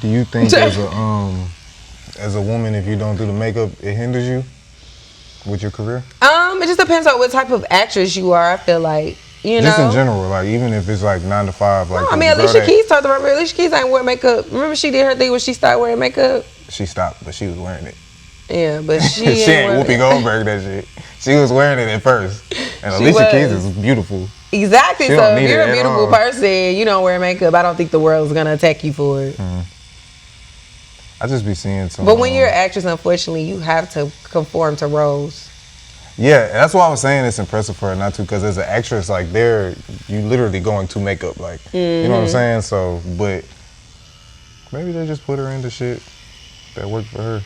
Do you think as a woman, if you don't do the makeup, it hinders you with your career? It just depends on what type of actress you are. I feel like, just in general, like even if it's like 9 to 5. Like, no, I mean, Alicia Keys talked about it. Alicia Keys ain't wear makeup. Remember she did her thing when she started wearing makeup? She stopped, but she was wearing it. Yeah, but she ain't Whoopi Goldberg that shit. She was wearing it at first. And Alicia Keys is beautiful. Exactly. So if you're a beautiful person, you don't wear makeup, I don't think the world's going to attack you for it. I just be seeing some. But when you're an actress, unfortunately, you have to conform to roles. Yeah, that's why I was saying it's impressive for her not to, because as an actress, like you literally going to makeup, like you know what I'm saying. So, but maybe they just put her into shit that worked for her.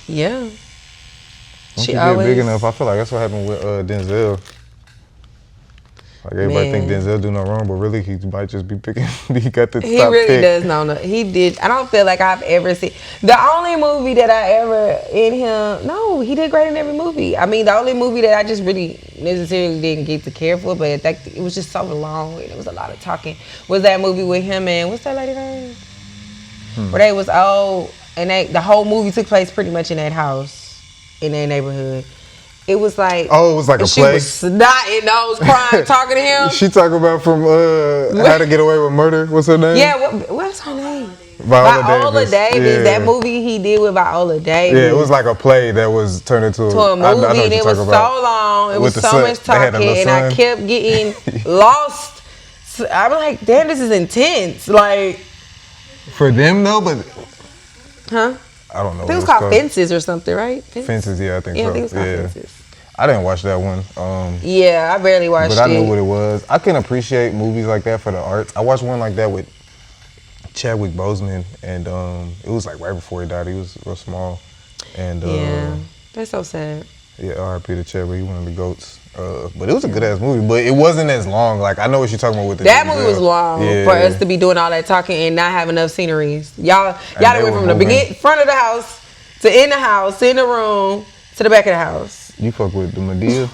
Yeah. Once she get big enough, I feel like that's what happened with Denzel. Like everybody think Denzel do no wrong, but really he might just be picking. He got the he top really pick. Does know. He did. I don't feel like I've ever seen the only movie that I ever in him. No, he did great in every movie. I mean, the only movie that I just really necessarily didn't get to care for, but it was just so long and it was a lot of talking. Was that movie with him and what's that lady name? Where they was old and the whole movie took place pretty much in that house in their neighborhood. It was like it was like a play. She was snotting nose, crying, talking to him. She talking about from How to Get Away with Murder. What's her name? Yeah, what's her name? Viola Davis. Yeah. That movie he did with Viola Davis. Yeah, it was like a play that was turned into a movie, and it was so long. It was so much talking, and I kept getting lost. So I'm like, damn, this is intense. Like, for them though, but I don't know. I think it was called Fences or something, right? Fences, yeah, I think so. I think it was called Fences. I didn't watch that one. Yeah, I barely watched it. But I knew what it was. I can appreciate movies like that for the arts. I watched one like that with Chadwick Boseman, and it was like right before he died. He was real small. And yeah, that's so sad. Yeah, R.I.P. to Chadwick. He one of the GOATs. But it was a good-ass movie. But it wasn't as long. Like, I know what you're talking about with the that movie was long for us to be doing all that talking and not have enough sceneries. Y'all went from the front of the house to in the house, to in the room, to the back of the house. You fuck with the Madea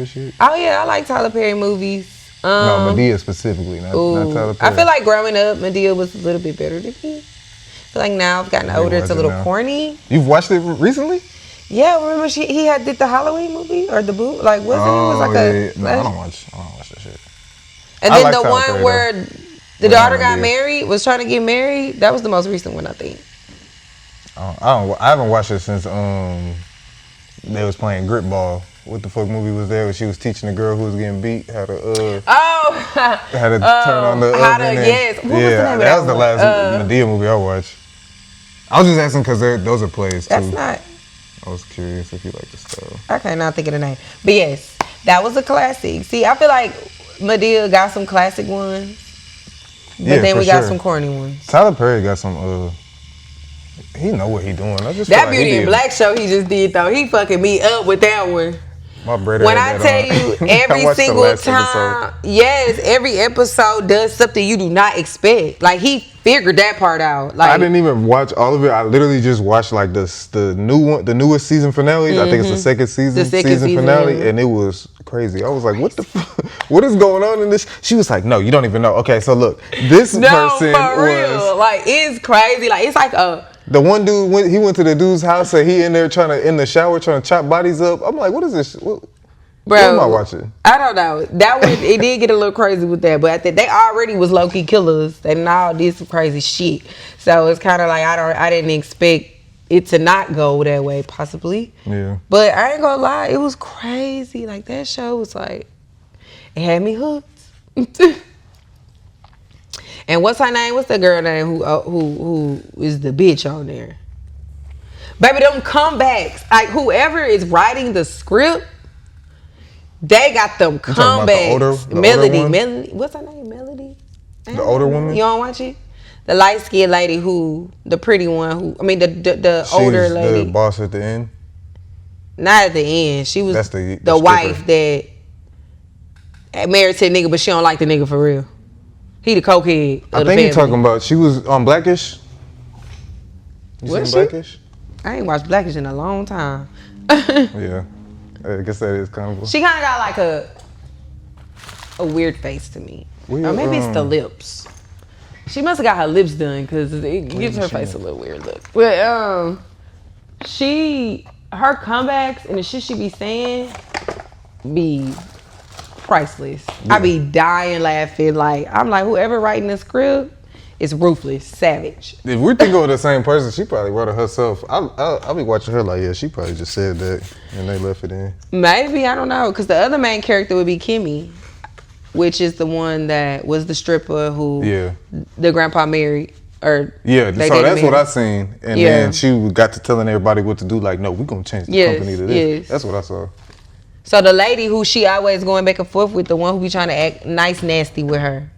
shit? Oh, yeah. I like Tyler Perry movies. No, Madea specifically, not Tyler Perry. I feel like growing up, Madea was a little bit better than me. I feel like now I've gotten older, it's a little corny. You've watched it recently? Yeah, remember he did the Halloween movie or the Boo? Like, wasn't it? Was like No, I don't watch that shit. And then the one where the daughter got married, was trying to get married, that was the most recent one, I think. I haven't watched it since they was playing grip ball. What the fuck movie was there where she was teaching the girl who was getting beat how to turn on the oven? Yes. What was the name of that was the last Madea movie I watched. I was just asking because those are plays too. That's not. I was curious if you like the style. Okay, now think of the name. But yes, that was a classic. See, I feel like Madea got some classic ones, but then we got some corny ones. Tyler Perry got some. He know what he doing. That Beauty in Black show he just did though. He fucking me up with that one. My brother. When I tell you every single time, yes, every episode does something you do not expect. Like he figured that part out. Like I didn't even watch all of it. I literally just watched like the new one, the newest season finale. I think it's the second season finale, and it was crazy. I was like, what the fuck? What is going on in this? She was like, no, you don't even know. Okay, so look, this person for real. Like it's crazy. Like it's like the one dude went to the dude's house and he in there in the shower trying to chop bodies up. I'm like, what is this? What am I watching? I don't know. That one it did get a little crazy with that, but I think they already was low key killers. They all did some crazy shit. So it's kind of like I didn't expect it to not go that way, possibly. Yeah. But I ain't gonna lie, it was crazy. Like that show was like, it had me hooked. And what's her name? What's the girl name who is the bitch on there? Baby, them comebacks. Like whoever is writing the script, they got them comebacks. Melody. What's her name? Melody? The older woman? You don't watch it? The light-skinned lady the pretty one the older lady. She's the boss at the end? Not at the end. She was the wife that married to a nigga, but she don't like the nigga for real. He the cokehead. I think you're talking about. She was on Blackish. Was she? Blackish? I ain't watched Blackish in a long time. Yeah, I guess that is kind of. She kind of got like a weird face to me, or maybe it's the lips. She must have got her lips done because it gives her face a little weird look. But her comebacks and the shit she be saying be priceless. Yeah. I be dying laughing. Like, I'm like, whoever writing the script is ruthless, savage. If we're thinking of the same person, she probably wrote it herself. I'll be watching her like, yeah, she probably just said that and they left it in. Maybe, I don't know. Because the other main character would be Kimmy, which is the one that was the stripper who the grandpa married. So that's what I seen. And then she got to telling everybody what to do. Like, no, we're going to change the company to this. Yes. That's what I saw. So the lady who she always going back and forth with, the one who be trying to act nice, nasty with her.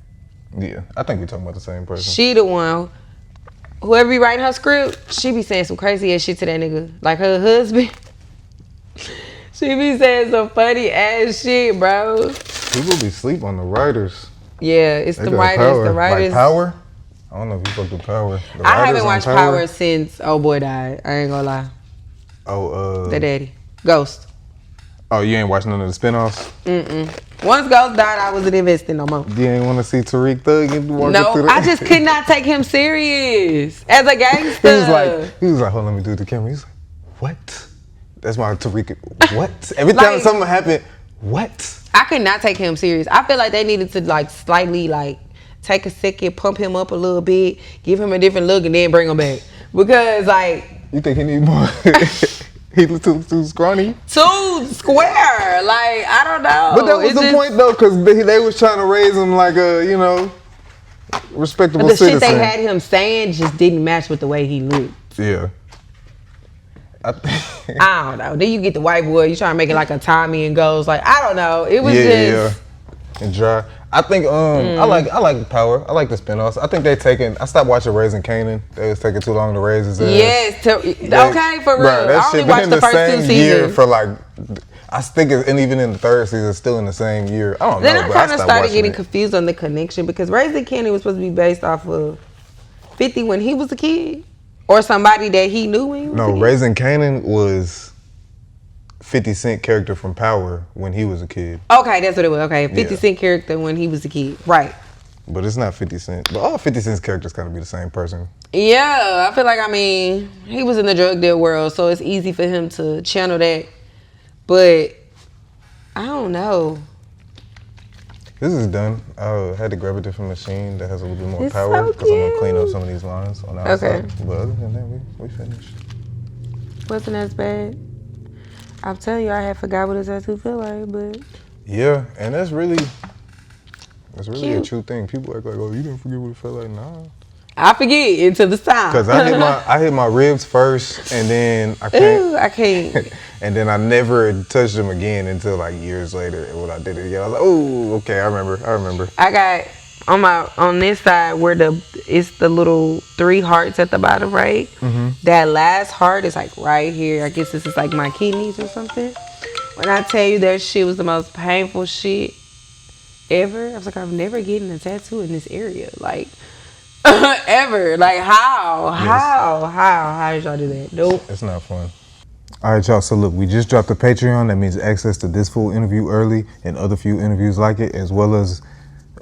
Yeah, I think we're talking about the same person. She the one, whoever be writing her script, she be saying some crazy ass shit to that nigga. Like her husband, she be saying some funny ass shit, bro. People be sleep on the writers. Yeah, it's the writers. Power. The writers. Like Power? I don't know if you fuck with Power. I haven't watched Power since old boy died. I ain't gonna lie. The daddy. Ghost. Oh, you ain't watched none of the spinoffs? Once Ghost died, I wasn't investing no more. You ain't want to see Tariq Thug walking through No, I just could not take him serious as a gangster. He was like, hold on, let me do it to the camera. He's like, what? That's why Tariq, what? Every time something happened, what? I could not take him serious. I feel like they needed to like slightly like take a second, pump him up a little bit, give him a different look, and then bring him back. Because like... You think he need more... He was too scrawny? Too square. Like, I don't know. But that was the point, though, because they was trying to raise him like a, respectable citizen. The shit they had him saying just didn't match with the way he looked. Yeah. I don't know. Then you get the white boy, you trying to make it like a Tommy and goes. Like, I don't know. It was just... Yeah. And dry. I think I like Power. I like the spinoffs. I think I stopped watching Raising Kanan. They was taking too long to raise his ass. Yes, okay, for real. I only watched the first 2 seasons. For like, I think and even in the 3rd season, it's still in the same year. I don't know. Then I kind of started getting confused on the connection because Raising Kanan was supposed to be based off of 50 when he was a kid, or somebody that he knew when he was a kid. Raising Kanan was 50 Cent character from Power when he was a kid. Okay, that's what it was. Okay, 50 Cent character when he was a kid. Right. But it's not 50 Cent. But all 50 Cent's characters kind of be the same person. Yeah, I feel like, he was in the drug deal world, so it's easy for him to channel that. But, I don't know. This is done. I had to grab a different machine that has a little bit more power because I'm going to clean up some of these lines on the outside. But other than that, we finished. Wasn't as bad. I'm telling you, I had forgot what a tattoo feel like, but... Yeah, and that's really a true thing. People act like, oh, you didn't forget what it felt like. Nah. I forget until the time. Because I hit my ribs first, and then I can't. And then I never touched them again until like years later. And when I did it again, I was like, oh, okay, I remember. I got on this side where it's the little 3 hearts at the bottom, right? Mm-hmm. That last heart is like right here. I guess this is like my kidneys or something. When I tell you that shit was the most painful shit ever, I was like, I'm never getting a tattoo in this area, like ever. Like how did y'all do that? Nope. It's not fun. All right, y'all. So look, we just dropped the Patreon. That means access to this full interview early and other few interviews like it, as well as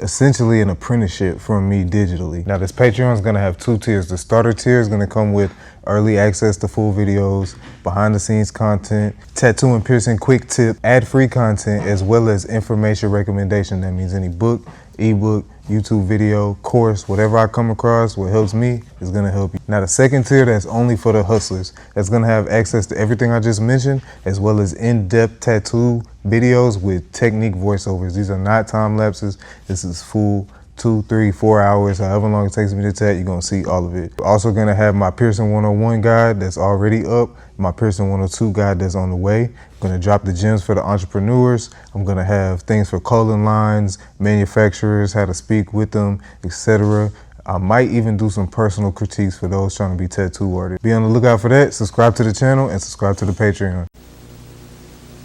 essentially an apprenticeship from me digitally. Now this Patreon is gonna have 2 tiers. The starter tier is gonna come with early access to full videos, behind the scenes content, tattoo and piercing quick tip, ad-free content, as well as information recommendation. That means any book, ebook, YouTube video, course, whatever I come across, what helps me is gonna help you. Now the second tier, that's only for the hustlers. That's gonna have access to everything I just mentioned, as well as in-depth tattoo videos with technique voiceovers. These are not time lapses. This is full 2, 3, 4 hours, however long it takes me to tat, you're gonna see all of it. We're also gonna have my Piercing 101 guide that's already up, my Piercing 102 guide that's on the way. I'm gonna drop the gems for the entrepreneurs. I'm gonna have things for clothing lines, manufacturers, how to speak with them, etc. I might even do some personal critiques for those trying to be tattoo artists. Be on the lookout for that. Subscribe to the channel and subscribe to the Patreon.